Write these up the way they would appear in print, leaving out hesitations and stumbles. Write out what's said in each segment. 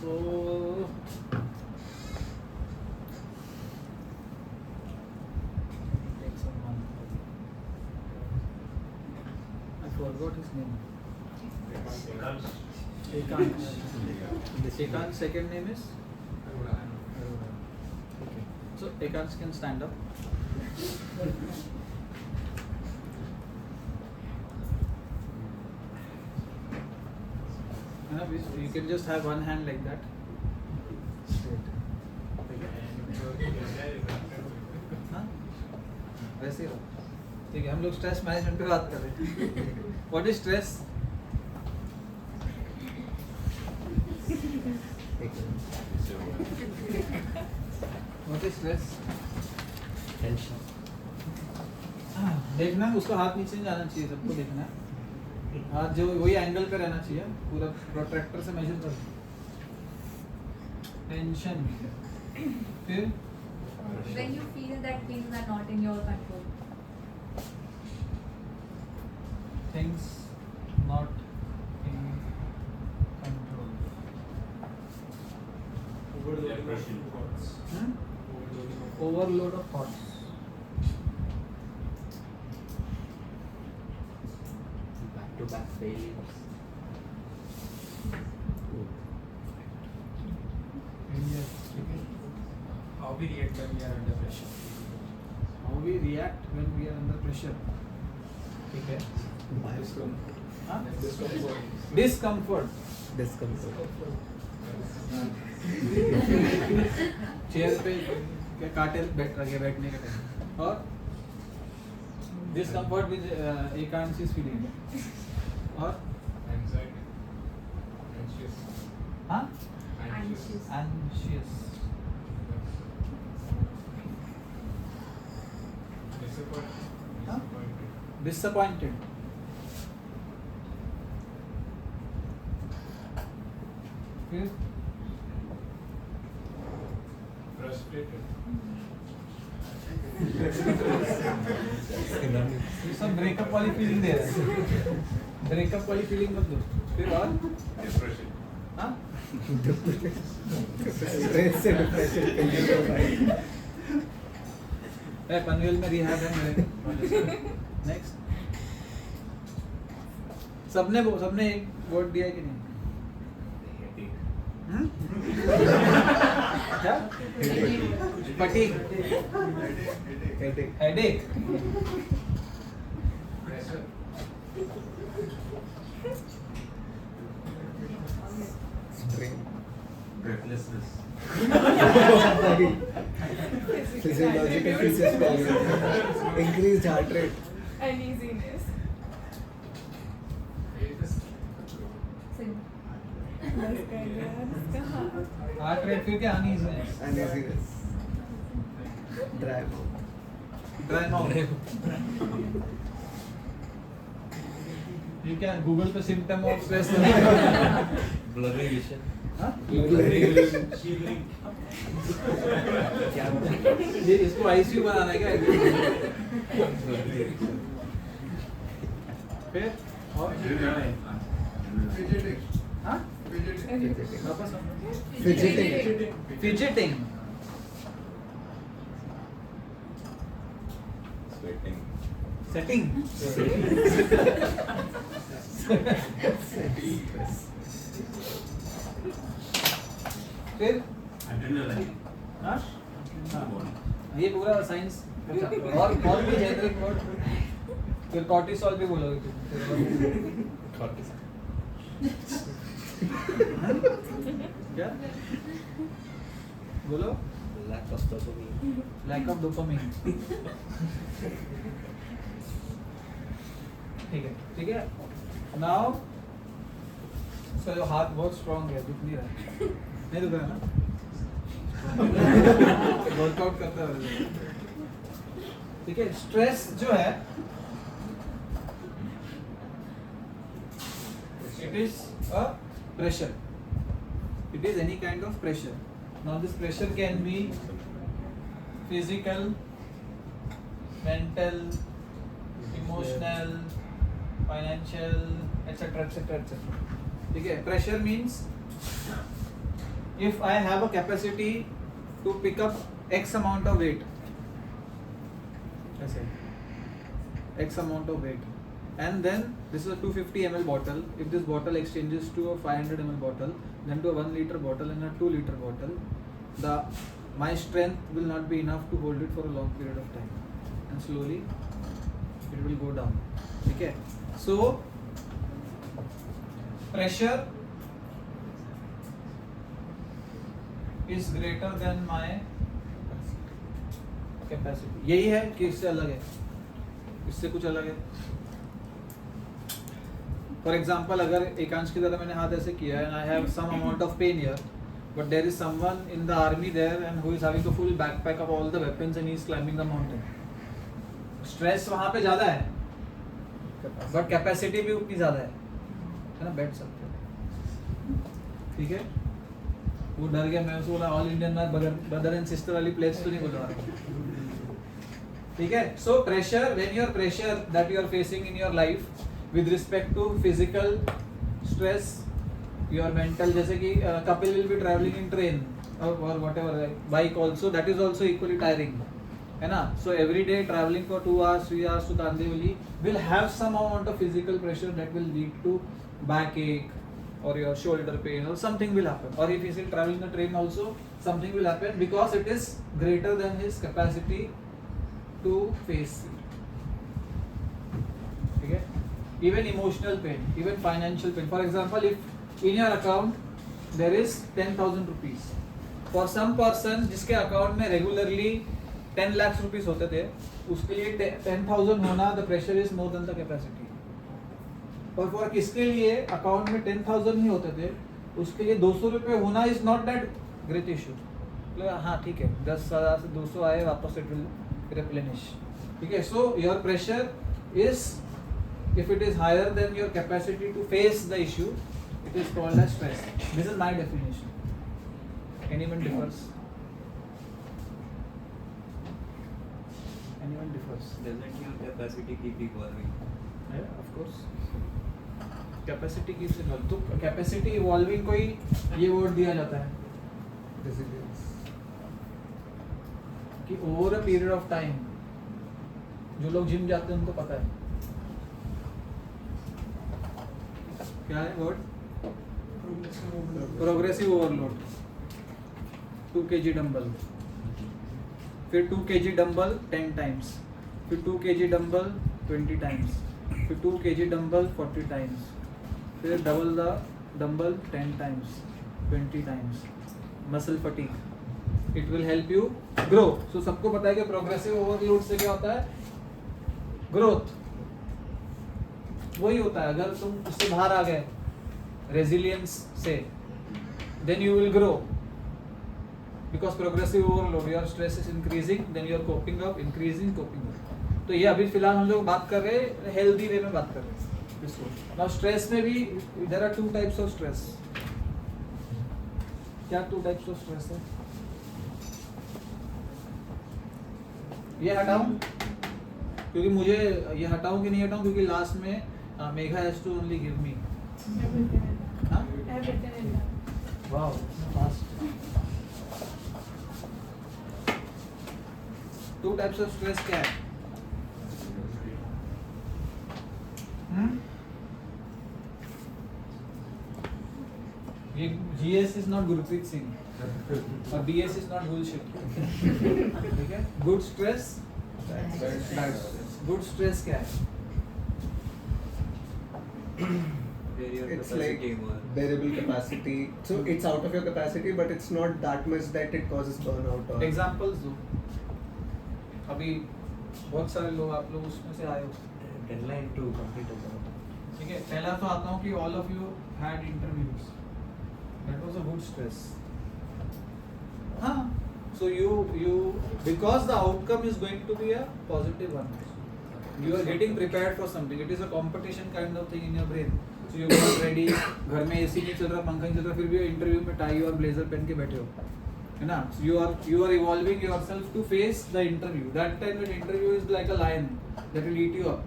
So take someone. I forgot his name. Ekant. Ekant's second name is Arora. Okay. So Ekant can stand up. You can just have one hand like that. Straight. हाँ? वैसे ही रहो. ठीक है, हम लोग stress management पे बात कर रहे हैं. What is stress? What is stress? Tension. देखना उसका हाथ नीचे नहीं जाना चाहिए, सबको देखना है. हाथ जो वही एंगल पे रहना चाहिए, पूरा प्रोट्रैक्टर से मेजर कर. टेंशन. फिर When you feel that things are not in your control. things not in control. Overload of thoughts. Back-to-back failures. How we react when we are under pressure. How we react when we are under pressure. ठीक है. हाँ? Discomfort. Chair पे क्या काटे बैठने का time. और discomfort with Ekant is feeling. और हाँ? Anxious. हाँ? Disappointed. फिर ये सब ब्रेकअप वाली फीलिंग दे रहा है. ब्रेकअप वाली फीलिंग मत दो. फिर और हाँ? पनवेल में रिहैब है मेरे. नेक्स्ट. सबने एक वर्ड दिया है कि नहीं? क्या? Fatigue. Headache. Breathlessness. Physiological features problem. Increased heart rate. Uneasiness. Heart rate फिर क्या? Uneasiness. Uneasiness. Dry mouth. Dry mouth. ये क्या गूगल पे symptom of stress? Blurry vision. हाँ? क्या ये इसको आईसीयू बनाना है क्या? फिर और हाँ? वापस आओ. Fidgeting. Setting. फिर हाँ? ये पूरा साइंस. और भी जेनरिक वर्ड. फिर कॉर्टिसोल भी बोलोगे तुम. क्या बोलो? Lack of dopamine. Lack of dopamine. ठीक है. नाउ उसका जो हाथ बहुत स्ट्रॉन्ग है, दुख नहीं रहा. नहीं दुख रहा ना? वर्कआउट करता है. ठीक है. स्ट्रेस जो है it is a pressure. It is any kind of pressure. Now this pressure can be physical, mental, emotional, financial, etc. ठीक है. Pressure means if I have a capacity to pick up X amount of weight, ऐसे X amount of weight, and then this is a 250 ml bottle. If this bottle exchanges to a 500 ml bottle, then to a 1 liter bottle and a 2 liter bottle, my strength will not be enough to hold it for a long period of time, and slowly it will go down. Okay, so pressure is greater than my capacity. यही है कि इससे अलग है, इससे कुछ अलग है. फॉर एग्जाम्पल अगर एकांश की तरह मैंने हाथ ऐसे किया and I have some amount of pain here, but there is someone in the army there and who is having a full backpack of all the weapons and he is climbing the mountain. Stress वहां पे ज्यादा है but capacity भी उतनी ज्यादा है ना, बैठ सकते हो. ठीक है, वो डर गया, मैं उसको बोला ऑल इंडियन में ब्रदर एंड सिस्टर वाली प्लेस तो नहीं बोल रहा. ठीक है, so pressure, when your pressure that you are facing in your life with respect to physical stress, your mental, जैसे कि couple will be traveling in train or whatever, bike also, that is also equally tiring, है ना. So every day traveling for 2 hours 3 hours to Kandivali will have some amount of physical pressure that will lead to backache or your shoulder pain or something will happen. Or if he is traveling the train also, something will happen because it is greater than his capacity to face it. ठीक है, even emotional pain, even financial pain. For example, if in your account there is 10,000 rupees, for some person जिसके account में regularly 10 lakh rupees होते थे, उसके लिए 10,000 होना, the pressure is more than the capacity. और फॉर किसके लिए अकाउंट में 10,000 ही होते थे, उसके लिए 200 रुपये होना is not that great issue. हाँ ठीक है, 10,000 से 200 आए, वापस इट विल रिप्लेनिश. ठीक है, so your pressure is, if it is higher than your capacity to face the issue, it is called as stress. This is my definition. Anyone differs? Anyone differs? Doesn't your capacity keep evolving? Yeah, of course. Capacity keeps evolving. तो capacity evolving को ही ये word दिया जाता है Resilience. कि over a period of time, जो लोग gym जाते हैं उनको पता है क्या है word, progressive overload. 2 kg dumbbell, फिर 2 kg डंबल 10 टाइम्स, फिर 2 kg डंबल 20 टाइम्स, फिर 2 kg डंबल 40 टाइम्स, फिर double the dumbbell 10 times 20 times. Muscle fatigue, it will help you grow. So सबको पता है कि प्रोग्रेसिव ओवरलोड से क्या होता है, ग्रोथ. वही होता है, अगर तुम उससे बाहर आ गए रेजिलियंस से, then you will grow. Because progressive overload, your stress is increasing, then your coping up increasing, coping up. तो ये अभी फिलहाल हम लोग बात कर रहे हैं हेल्दी वे में बात कर रहे हैं इसको. नाउ स्ट्रेस में भी there are 2 types of stress. क्या 2 टाइप्स ऑफ स्ट्रेस है? ये हटाऊं क्योंकि मुझे, ये हटाऊं कि नहीं हटाऊं क्योंकि लास्ट में Megha has to only give me. Wow, fast. 2 types of stress क्या है? ये GS is not Gurpreet Singh और BS इज नॉट बुलशिट. ठीक है, गुड स्ट्रेस, गुड स्ट्रेस क्या है? Where your It's capacity like evolves. bearable capacity. So it's out of your capacity, but it's not that much that it causes burnout or. Examples दो. अभी बहुत सारे लोग, आप लोग उसमें से आए हो. Deadline to complete a job. ठीक है, पहला तो आता हूँ कि all of you had interviews. That was a good stress. हाँ, so you because the outcome is going to be a positive one. You are getting prepared for something. It is a competition kind of thing in your brain. So you got ready. घर में AC नहीं चल रहा, पंखा नहीं चल रहा, फिर भी इंटरव्यू में टाई और ब्लेजर पहन के बैठे हो, है ना. So you are evolving yourself to face the interview. That time that interview is like a lion that will eat you up,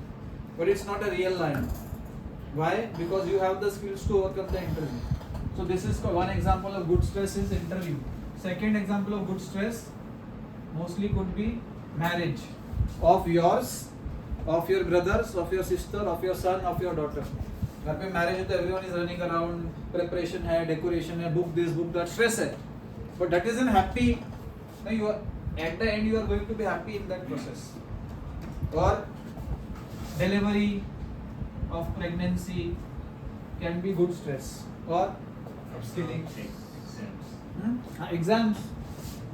but it's not a real lion. Why? Because you have the skills to overcome the interview. So this is one example of good stress is interview. Second example of good stress mostly could be marriage of yours, of your brothers, of your sister, of your son, of your daughter. घर पे marriage है तो everyone is running around, preparation है, decoration है, book this, book that, stress है. But that isn't happy. No, you are at the end you are going to be happy in that process. Or delivery of pregnancy can be good stress. Or upskilling. Exams,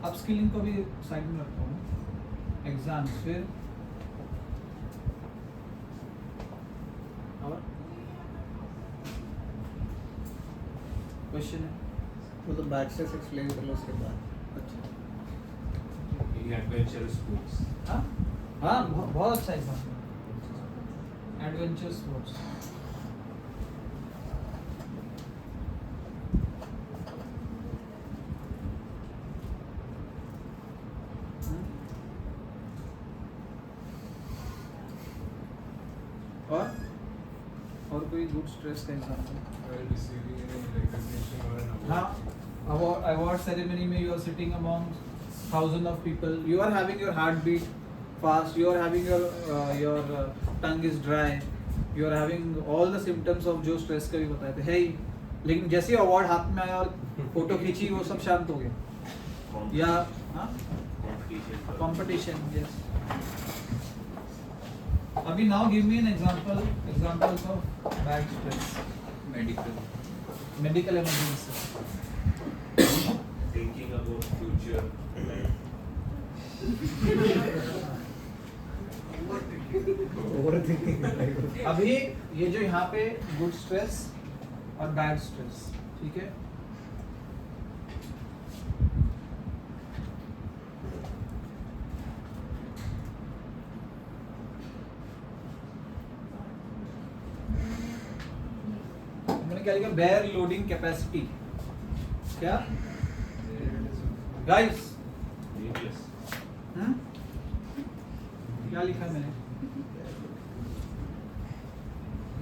upskilling को भी side में रखता हूँ. Exams फिर और question है वो तो बैड स्ट्रेस एक्सप्लेन कर लो उसके बाद. Adventurous sports. हाँ हाँ बहुत अच्छा एग्जाम्पल एडवेंचर स्पोर्ट्स. और कोई गुड स्ट्रेस का example. While receiving any recognition or an award. हाँ award ceremony में you are sitting among thousands of people, you are having your heartbeat fast, you are having your tongue is dry, you are having all the symptoms of जो stress का भी बताए थे है ही. लेकिन जैसे ही अवार्ड हाथ में आया और फोटो खींची वो सब शांत हो गए. या हाँ कंपटीशन. यस. अभी now give me an examples of bad stress. Medical emergency. Thinking about future. Overthinking. अभी ये जो यहाँ पे गुड स्ट्रेस और बैड स्ट्रेस, ठीक है. मैंने क्या लिखा? Bear loading capacity. क्या गाइस? Needless. क्या लिखा मैंने?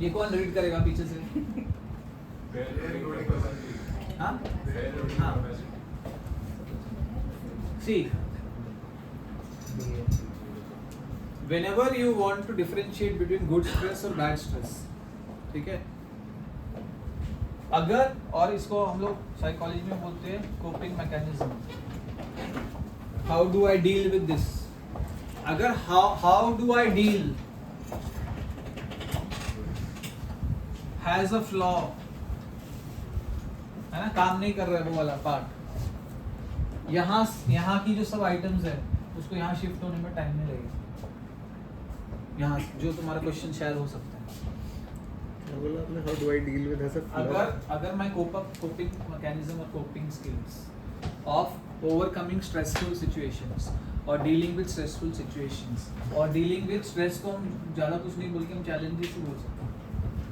ये कौन रीड करेगा पीछे से? हाँ हाँ. See, whenever you want to differentiate between good stress और bad stress, ठीक है. अगर, और इसको हम लोग साइकोलॉजी में बोलते हैं coping mechanism. How do I deal with this? अगर how do I deal has a flaw, है ना, काम नहीं कर रहा है वो वाला पार्ट, यहाँ की जो सब आइटम्स है उसको यहाँ शिफ्ट होने में टाइम नहीं लगेगा. यहाँ जो तुम्हारा क्वेश्चन शायद हो सकता है. बोला आपने how do I deal with as a अगर मैं कोपिंग मैकेनिज्म और coping skills of overcoming stressful situations और डीलिंग विद स्ट्रेसफुल सिचुएशंस और डीलिंग विद स्ट्रेस को हम ज़्यादा कुछ नहीं बोल के हम चैलेंजेस ही बोल सकते हैं.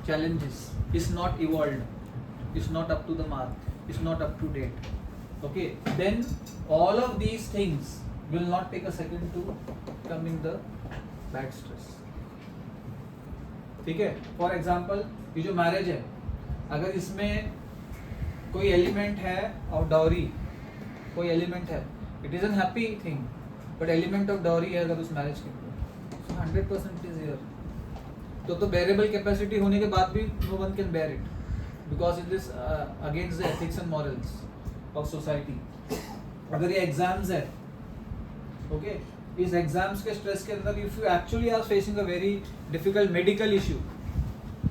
Challenges is not evolved, is not up to the mark, is not up to date. Okay, then all of these things will not take a second to come in the bad stress. ठीक है. For example ये जो marriage है, अगर इसमें कोई element है of dowry, कोई एलिमेंट है, it is an happy thing, but element of dowry है अगर उस मैरिज के अंदर, सो 100% इज हियर. तो बेरेबल कैपेसिटी होने के बाद भी no one can bear it because it is against the ethics and morals of society. अगर ये एग्जाम्स है, ओके, इस एग्जाम्स के स्ट्रेस के अंदर if you actually are facing a very difficult medical issue,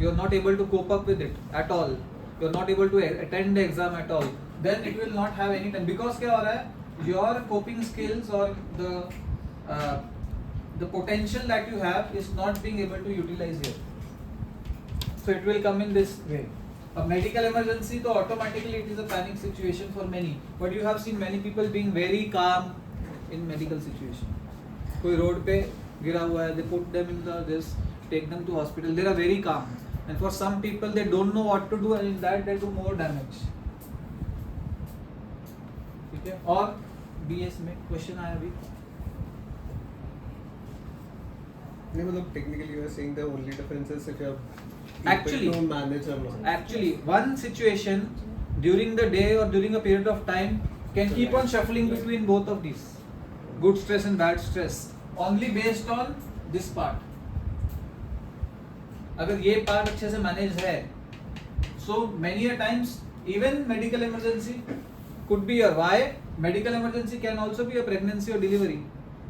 you are not able to cope up with it at all, you are not able to attend the exam at all, then it will not have any time. Because क्या हो रहा है, your coping skills और the potential that you have is not being able to utilize here, so it will come in this way. A medical emergency, so automatically it is a panic situation for many, but you have seen many people being very calm in medical situation. कोई road पे गिरा हुआ है, they put them in this, take them to hospital, they are very calm, and for some people they don't know what to do, and in that they do more damage. ठीक है. और BS में question आया अभी. नहीं, मतलब technically you are saying the only difference is if you are able Actually, to manage or not. Actually, one situation during the day or during a period of time can keep on shuffling between both of these, good stress and bad stress, only based on this part. अगर ये part अच्छे से manage है, so many a times even medical emergency could be a why. Medical emergency can also be a pregnancy or delivery,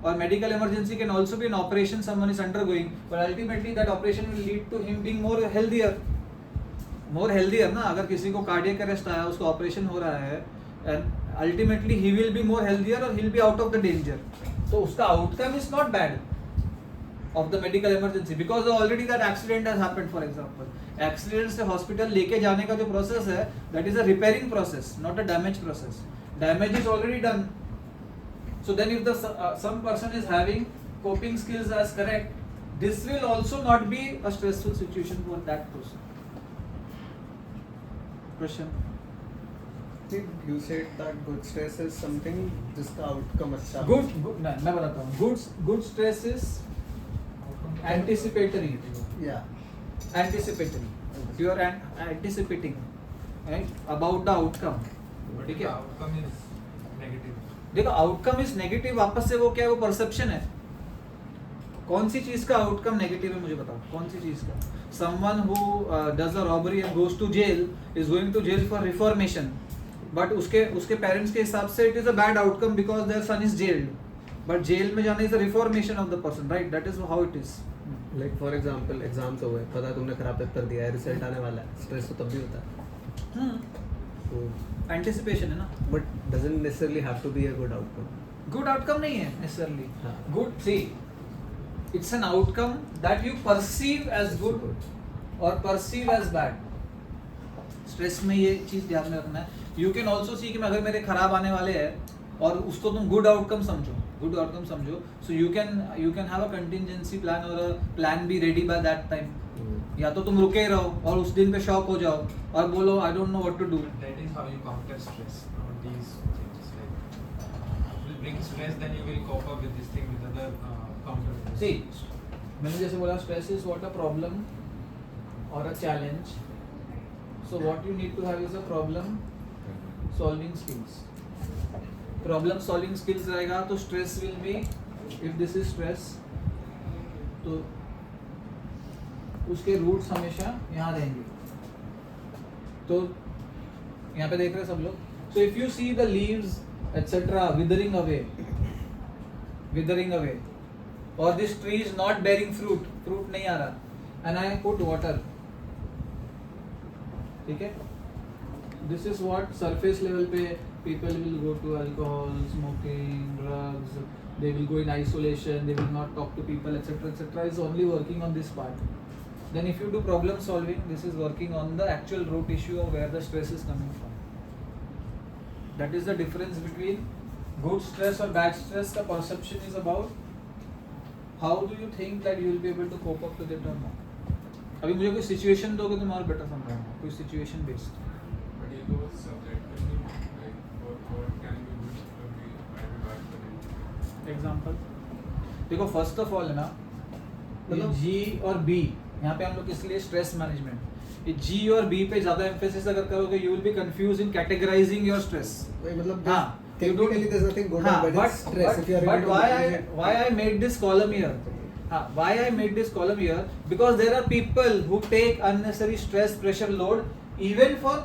or medical emergency can also be an operation someone is undergoing, but ultimately that operation will lead to him being more healthier ना. अगर किसी को cardiac arrest आया, उसको operation हो रहा है, and ultimately he will be more healthier or he'll be out of the danger. So उसका outcome is not bad of the medical emergency because already that accident has happened. For example, accident से hospital लेके जाने का जो process है, that is a repairing process, not a damage process. Damage is already done. So then if the some person is having coping skills as correct, this will also not be a stressful situation for that person. Question? You said that good stress is something जिसका outcome अच्छा हो. Good मैं बताता हूँ. Good stress is anticipatory. Yeah. Anticipatory. You are anticipating, right, about the outcome. But ठीक the है. outcome is negative. देखो outcome is negative, वापस से वो क्या है, वो परसेप्शन है. कौन सी चीज का आउटकम नेगेटिव है मुझे बताओ, कौन सी चीज का? Someone who does a robbery and goes to jail is going to jail for reformation, but उसके पेरेंट्स के हिसाब से it is a bad outcome because their son is jailed, but jail में जाना is a reformation of the person, right? That is how it is. Like for example, exams हो गए, पता तुमने खराब पेपर दिया है, रिजल्ट आने वाला है, स्ट्रेस तो तब भी होता है. So, एंटिसिपेशन है ना. but doesn't necessarily have to be a good outcome. Good outcome नहीं है नेसेसरली. हाँ. Good, see it's an outcome that you perceive as good और परसीव एज बैड. स्ट्रेस में ये चीज ध्यान में रखना है. यू कैन ऑल्सो सी कि अगर मेरे खराब आने वाले हैं और उसको तुम गुड आउटकम समझो, so you can have a contingency plan और a plan B ready by that time. या तो तुम रुके रहो और उस दिन पे शॉक हो जाओ और बोलो I don't know what to do. That is how you counter stress. These changes, like will bring stress, then you will cope up with this thing with other counter. See, मैंने जैसे बोला stress is what a problem और a challenge. So what you need to have is a problem solving skills. Problem solving skills रहेगा तो stress will be, if this is stress तो उसके roots हमेशा यहाँ रहेंगे. तो यहाँ पे देख रहे हैं सब लोग. So if you see the leaves etcetera withering away और this tree is not bearing fruit नहीं आ रहा, एंड आई पुट वाटर, ठीक है, this is what surface level पे people will go to alcohol, smoking, drugs, they will go in isolation, they will not talk to people, etc. is only working on this part. Then if you do problem solving, this is working on the actual root issue of where the stress is coming from. That is the difference between good stress or bad stress. The perception is about how do you think that you will be able to cope up with it or not. अभी मुझे कोई situation दोगे तो मैं और better समझाऊंगा, कोई situation based. But ये तो subjective, like what can be good or be bad for him. Example देखो, फर्स्ट ऑफ ऑल है ना, मतलब जी और बी, यहाँ पे हम लोग इसलिए स्ट्रेस मैनेजमेंट, ये जी और बी पे ज्यादा एम्फेसिस अगर करोगे you will be confuse in categorising your stress. मतलब हाँ, technically there's nothing good about it. Stress. If you are but able to manage it. why I made this column here? Why I made this column here? Because there are people who take unnecessary stress, pressure, load even for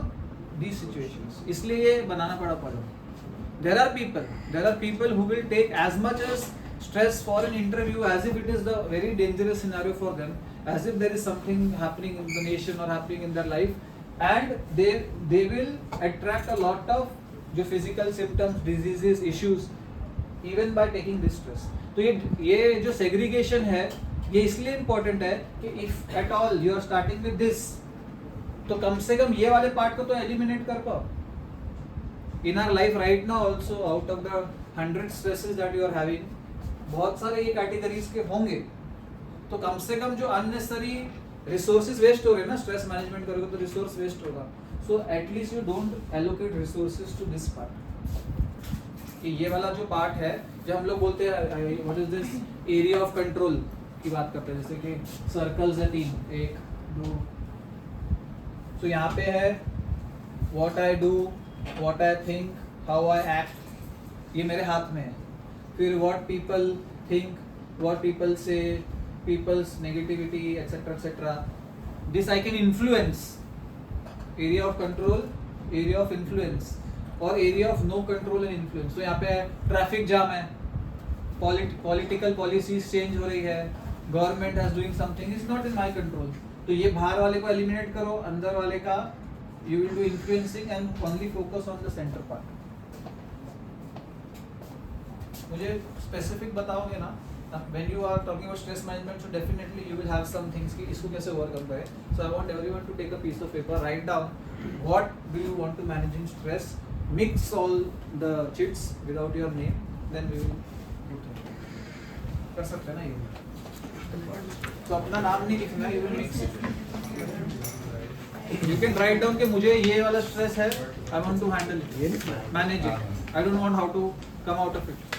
these situations. इसलिए ये बनाना पड़ा column. There are people who will take as much as stress for an interview as if it is the very dangerous scenario for them, as if there is something happening in the nation or happening in their life, and they will attract a lot of जो physical symptoms, diseases, issues even by taking this stress. तो ये जो segregation है ये इसलिए important है कि if at all you are starting with this, तो कम से कम ये वाले पार्ट को तो एलिमिनेट कर पाओ. In our life right now also, out of the 100 stresses that you are having, बहुत सारे ये कैटेगरीज के होंगे, तो कम से कम जो unnecessary resources वेस्ट हो रहे हैं ना, स्ट्रेस मैनेजमेंट करोगे तो रिसोर्स वेस्ट होगा. So at least you don't allocate resources to this part. कि ये वाला जो पार्ट है, जब हम लोग बोलते हैं what is this area of control की बात करते हैं, जैसे कि सर्कल्स है 3, 1 2, तो यहाँ पे है what I do, what I think, how I act, ये मेरे हाथ में है. फिर what people think, what people say, people's negativity, etc. etc. This I can influence. Area of control, area of influence, और area of no control and influence. तो यहाँ पे ट्रैफिक जाम है, पॉलिटिकल पॉलिसीज चेंज हो रही है, government has doing something, is not in my control. तो ये बाहर वाले को एलिमिनेट करो, अंदर वाले का you will do influencing and only focus on the centre part. मुझे स्पेसिफिक बताओगे ना, when you are talking about stress management, so definitely you will have some things कि इसको कैसे overcome करें. So I want everyone to take a piece of paper, write down what do you want to manage in stress, mix all the chits without your name, then we will do it. कर सकते हैं ना ये. तो अपना नाम नहीं लिखना, you will mix it. You can write down कि मुझे ये वाला stress है, I want to handle it, ये लिखना है. manage it. I don't want how to come out of it.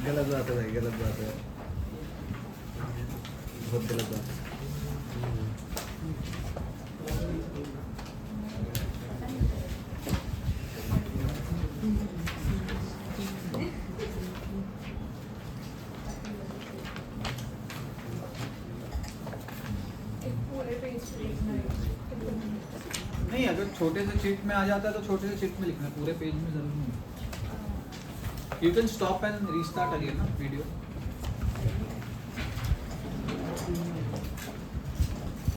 गलत बात है भाई, गलत बात है, बहुत गलत बात है. एक पूरे पेज पे लिखना है. नहीं, अगर छोटे से चिट में आ जाता है तो छोटे से चिट में लिखना है, पूरे पेज में जरूर नहीं. You can stop and restart again, na, video.